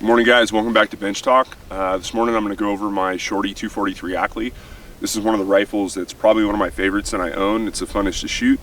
Good morning, guys. Welcome back to Bench Talk. This morning I'm going to go over my Shorty 243 Ackley. This is one of the rifles that's probably one of my favorites that I own. It's the funnest to shoot,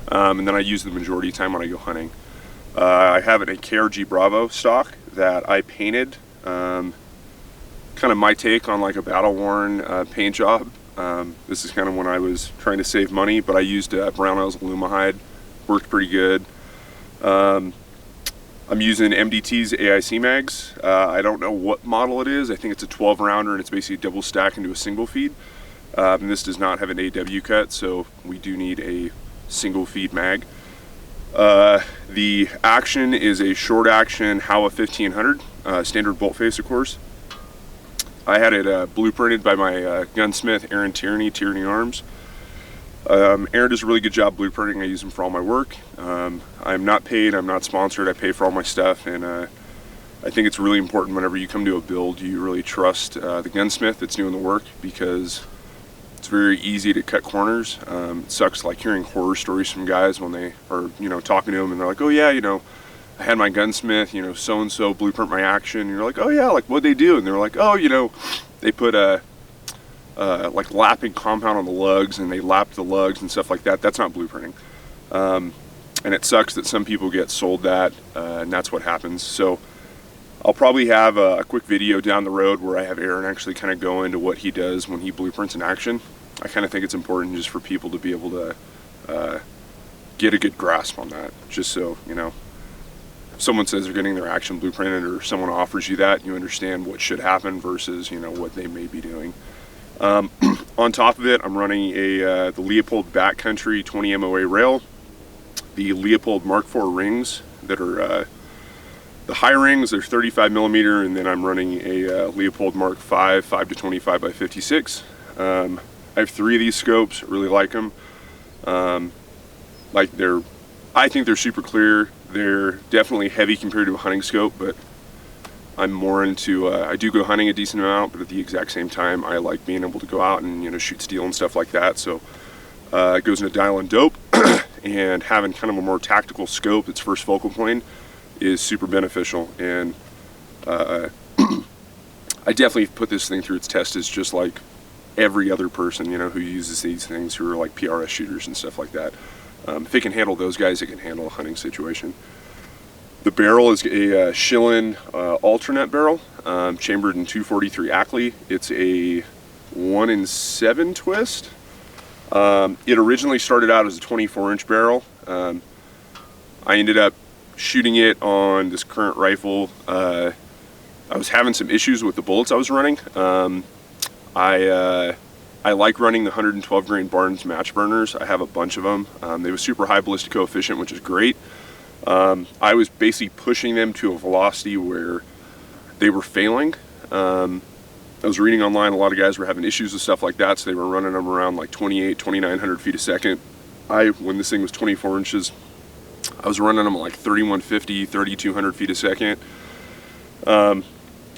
and then I use the majority of the time when I go hunting. I have it in KRG Bravo stock that I painted, kind of my take on like a battle-worn paint job. This is kind of when I was trying to save money, but I used Brownell's Alumahide. Worked pretty good. I'm using MDT's AIC mags. I don't know what model it is. I think it's a 12 rounder and it's basically double stacked into a single feed. And this does not have an AW cut, so we do need a single feed mag. The action is a short action Howa 1500, standard bolt face, of course. I had it blueprinted by my gunsmith, Aaron Tierney, Tierney Arms. Aaron does a really good job blueprinting. I use him for all my work. I'm not paid, I'm not sponsored, I pay for all my stuff, and I think it's really important whenever you come to a build, you really trust the gunsmith that's doing the work, because it's very easy to cut corners. It sucks like hearing horror stories from guys when they are, talking to them and they're like, oh yeah, I had my gunsmith, so-and-so blueprint my action, and you're like, oh yeah, like what'd they do? And they're like, oh, they put a like lapping compound on the lugs and they lapped the lugs and stuff like that. That's not blueprinting. And it sucks that some people get sold that, and that's what happens. So I'll probably have a quick video down the road where I have Aaron actually kind of go into what he does when he blueprints an action. I kind of think it's important just for people to be able to get a good grasp on that, just so, if someone says they're getting their action blueprinted or someone offers you that, you understand what should happen versus, what they may be doing. On top of it, I'm running the Leupold Backcountry 20 MOA rail, the Leupold Mark IV rings that are the high rings. They're 35 millimeter, and then I'm running a Leupold Mark V 5 to 25 by 56. I have 3 of these scopes. Really like them. I think they're super clear. They're definitely heavy compared to a hunting scope, but I'm more into, I do go hunting a decent amount, but at the exact same time, I like being able to go out and, shoot steel and stuff like that. So it goes into dial and dope, and having kind of a more tactical scope, its first focal plane, is super beneficial. And I definitely put this thing through its test as just like every other person, who uses these things, who are like PRS shooters and stuff like that. If it can handle those guys, it can handle a hunting situation. The barrel is a Schillen alternate barrel, chambered in 243 Ackley. It's a 1-in-7 twist. It originally started out as a 24-inch barrel. I ended up shooting it on this current rifle. I was having some issues with the bullets I was running. I like running the 112 grain Barnes match burners. I have a bunch of them. They have a super high ballistic coefficient, which is great. I was basically pushing them to a velocity where they were failing. I was reading online, a lot of guys were having issues with stuff like that, so they were running them around like 2,900 feet a second. When this thing was 24 inches, I was running them at like 3,150, 3,200 feet a second,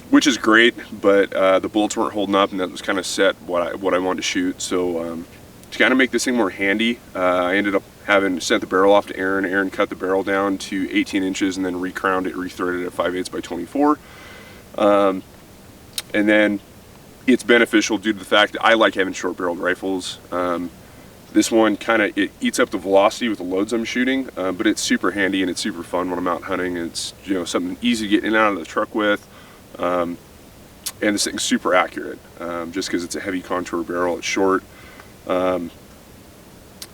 which is great, but the bullets weren't holding up, and that was kind of set what I wanted to shoot. So to kind of make this thing more handy, I ended up having sent the barrel off to Aaron. Aaron cut the barrel down to 18 inches and then recrowned it, rethreaded it at 5/8 by 24. And then it's beneficial due to the fact that I like having short-barreled rifles. This one it eats up the velocity with the loads I'm shooting, but it's super handy and it's super fun when I'm out hunting. It's something easy to get in and out of the truck with, and this thing's super accurate, just because it's a heavy contour barrel. It's short.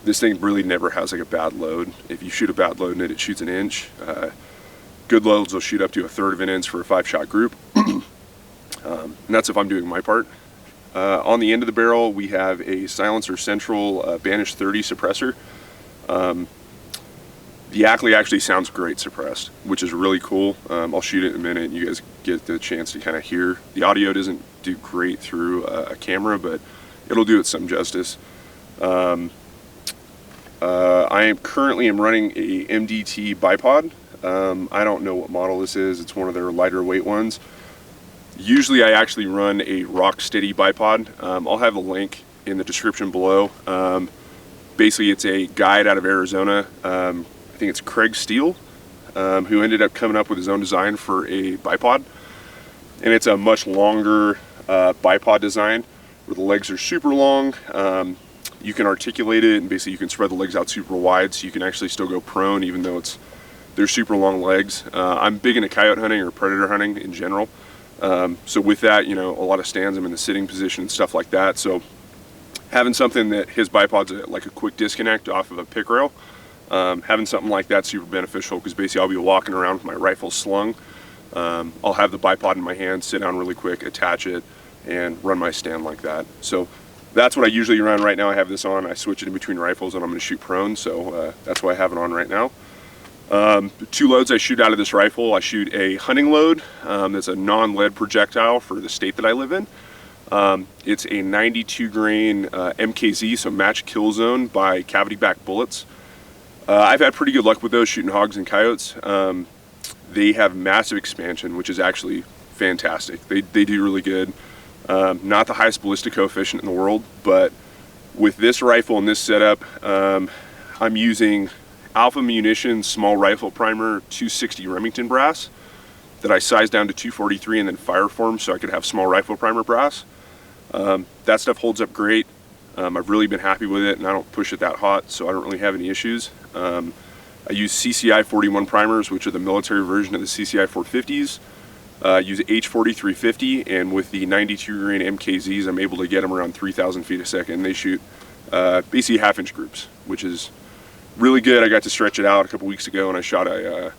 This thing really never has like a bad load. If you shoot a bad load in it, it shoots an inch. Good loads will shoot up to 1/3 of an inch for a 5-shot group. And that's if I'm doing my part. On the end of the barrel, we have a Silencer Central Banish 30 suppressor. The Ackley actually sounds great suppressed, which is really cool. I'll shoot it in a minute and you guys get the chance to kind of hear. The audio doesn't do great through a camera, but it'll do it some justice. I am currently running a MDT bipod. I don't know what model this is. It's one of their lighter weight ones. Usually I actually run a Rocksteady bipod. I'll have a link in the description below. Basically it's a guide out of Arizona. I think it's Craig Steele, who ended up coming up with his own design for a bipod. and it's a much longer bipod design where the legs are super long. You can articulate it, and basically you can spread the legs out super wide, so you can actually still go prone even though they're super long legs. I'm big into coyote hunting or predator hunting in general. So with that, you know, a lot of stands I'm in the sitting position and stuff like that. So having something that his bipod's like a quick disconnect off of a pick rail, having something like that super beneficial, because basically I'll be walking around with my rifle slung. I'll have the bipod in my hand, sit down really quick, attach it, and run my stand like that. So that's what I usually run. Right now I have this on. I switch it in between rifles and I'm going to shoot prone, so that's why I have it on right now. The 2 loads I shoot out of this rifle, I shoot a hunting load that's a non-lead projectile for the state that I live in. It's a 92 grain MKZ, so match kill zone by cavity back bullets. I've had pretty good luck with those shooting hogs and coyotes. They have massive expansion, which is actually fantastic. They do really good. Not the highest ballistic coefficient in the world, but with this rifle and this setup, I'm using Alpha Munitions small rifle primer 260 Remington brass that I sized down to 243 and then fire formed so I could have small rifle primer brass. That stuff holds up great. I've really been happy with it, and I don't push it that hot, so I don't really have any issues. I use CCI 41 primers, which are the military version of the CCI 450s. Use H4350, and with the 92 grain MKZs, I'm able to get them around 3,000 feet a second. They shoot basically half-inch groups, which is really good. I got to stretch it out a couple weeks ago, and I shot I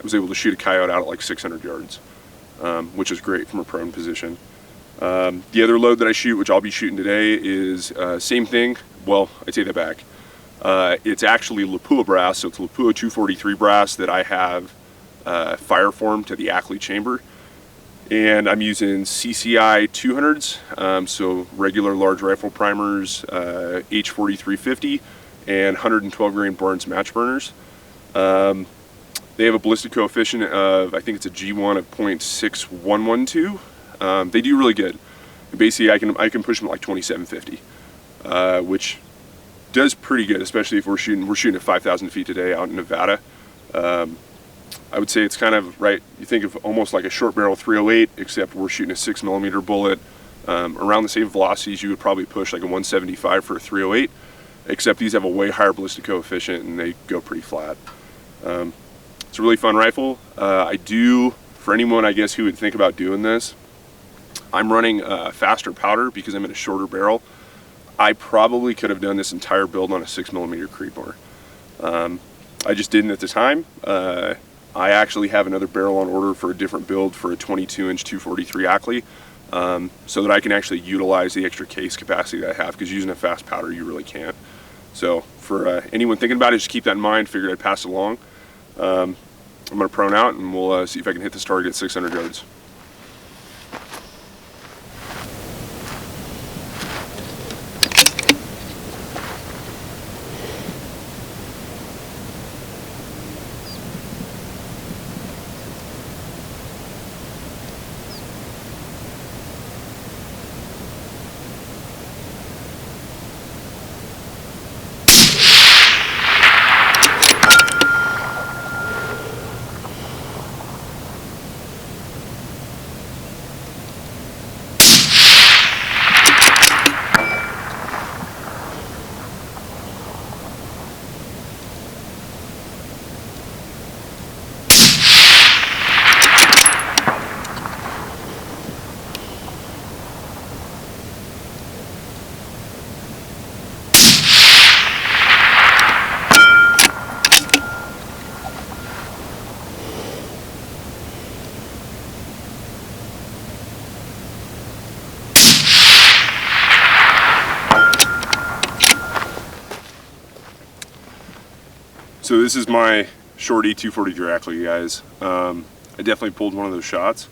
was able to shoot a coyote out at like 600 yards, which is great from a prone position. The other load that I shoot, which I'll be shooting today, is same thing. Well, I take that back. It's actually Lapua brass, so it's Lapua 243 brass that I have fire formed to the Ackley chamber, and I'm using CCI 200s, so regular large rifle primers, H4350, and 112 grain Barnes match burners. They have a ballistic coefficient of, I think it's a G1 of 0.6112. They do really good. Basically, I can push them at like 2750, which does pretty good, especially if we're shooting at 5,000 feet today out in Nevada. I would say it's kind of right. You think of almost like a short barrel 308, except we're shooting a 6mm bullet around the same velocities you would probably push like a 175 for a 308, except these have a way higher ballistic coefficient and they go pretty flat. It's a really fun rifle. For anyone I guess who would think about doing this, I'm running faster powder because I'm in a shorter barrel. I probably could have done this entire build on a 6mm Creedmoor. I just didn't at the time. I actually have another barrel on order for a different build for a 22-inch 243 Ackley, so that I can actually utilize the extra case capacity that I have, because using a fast powder you really can't. So for anyone thinking about it, just keep that in mind. Figured I'd pass it along. I'm going to prone out and we'll see if I can hit this target at 600 yards. So this is my Shorty 243 Ackley, guys. I definitely pulled one of those shots,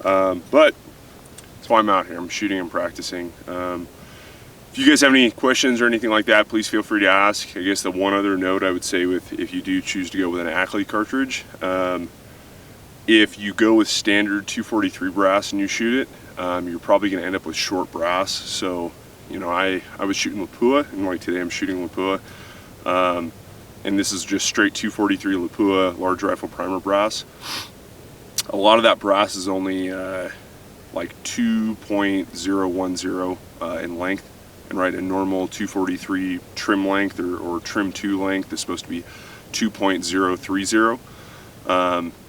but that's why I'm out here. I'm shooting and practicing. If you guys have any questions or anything like that, please feel free to ask. I guess the one other note I would say, if you do choose to go with an Ackley cartridge, if you go with standard 243 brass and you shoot it, you're probably going to end up with short brass. So, you know, I was shooting Lapua, and like today I'm shooting Lapua. And this is just straight 243 Lapua large rifle primer brass. A lot of that brass is only like 2.010 in length, and right, a normal 243 trim length or trim 2 length is supposed to be 2.030,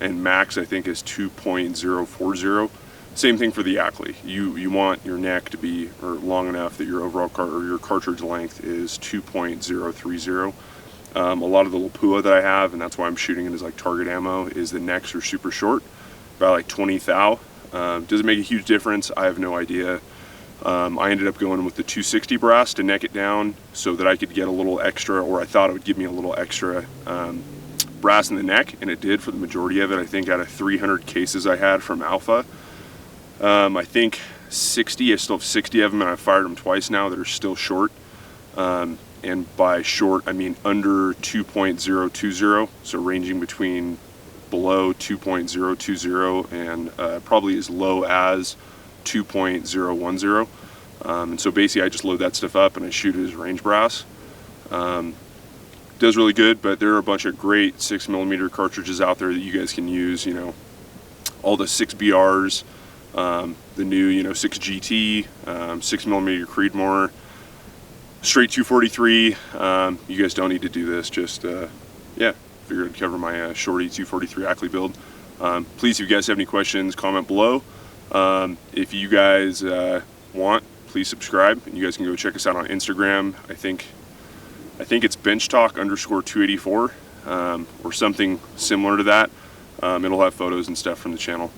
and max I think is 2.040. Same thing for the Ackley. You want your neck to be long enough that your overall your cartridge length is 2.030. A lot of the Lapua that I have, and that's why I'm shooting it as like target ammo, is the necks are super short, about like 20 thou. Does it make a huge difference? I have no idea. I ended up going with the 260 brass to neck it down so that I could get a little extra, or I thought it would give me a little extra brass in the neck, and it did for the majority of it. I think out of 300 cases I had from Alpha, I think 60, I still have 60 of them, and I've fired them twice now that are still short. And by short, I mean under 2.020, so ranging between below 2.020 and probably as low as 2.010. And so basically I just load that stuff up and I shoot it as range brass. Does really good, but there are a bunch of great 6mm cartridges out there that you guys can use, you know, all the 6BRs, the new, 6GT, 6mm Creedmoor, straight 243. You guys don't need to do this, just yeah, figured I'd cover my Shorty 243 Ackley build. Please, if you guys have any questions, comment below. If you guys want, please subscribe, and you guys can go check us out on Instagram. I think it's benchtalk_284, or something similar to that. It'll have photos and stuff from the channel.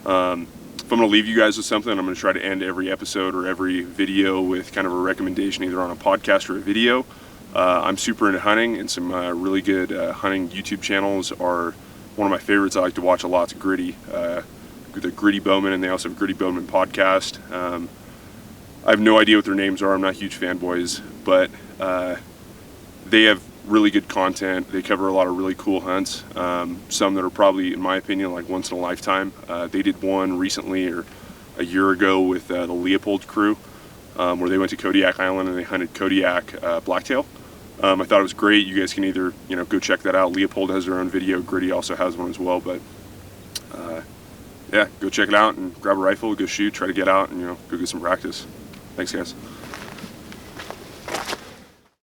If I'm going to leave you guys with something, I'm going to try to end every episode or every video with kind of a recommendation, either on a podcast or a video. I'm super into hunting, and some really good hunting YouTube channels are one of my favorites. I like to watch a lot. It's Gritty, the Gritty Bowman, and they also have Gritty Bowman podcast. I have no idea what their names are. I'm not huge fanboys, but they have really good content. They cover a lot of really cool hunts, some that are probably, in my opinion, like once in a lifetime. They did one recently, or a year ago, with the Leopold crew, where they went to Kodiak Island and they hunted Kodiak blacktail. I thought it was great. You guys can either go check that out. Leopold has their own video. Gritty also has one as well. But yeah, go check it out and grab a rifle, go shoot, try to get out, and go get some practice. Thanks, guys.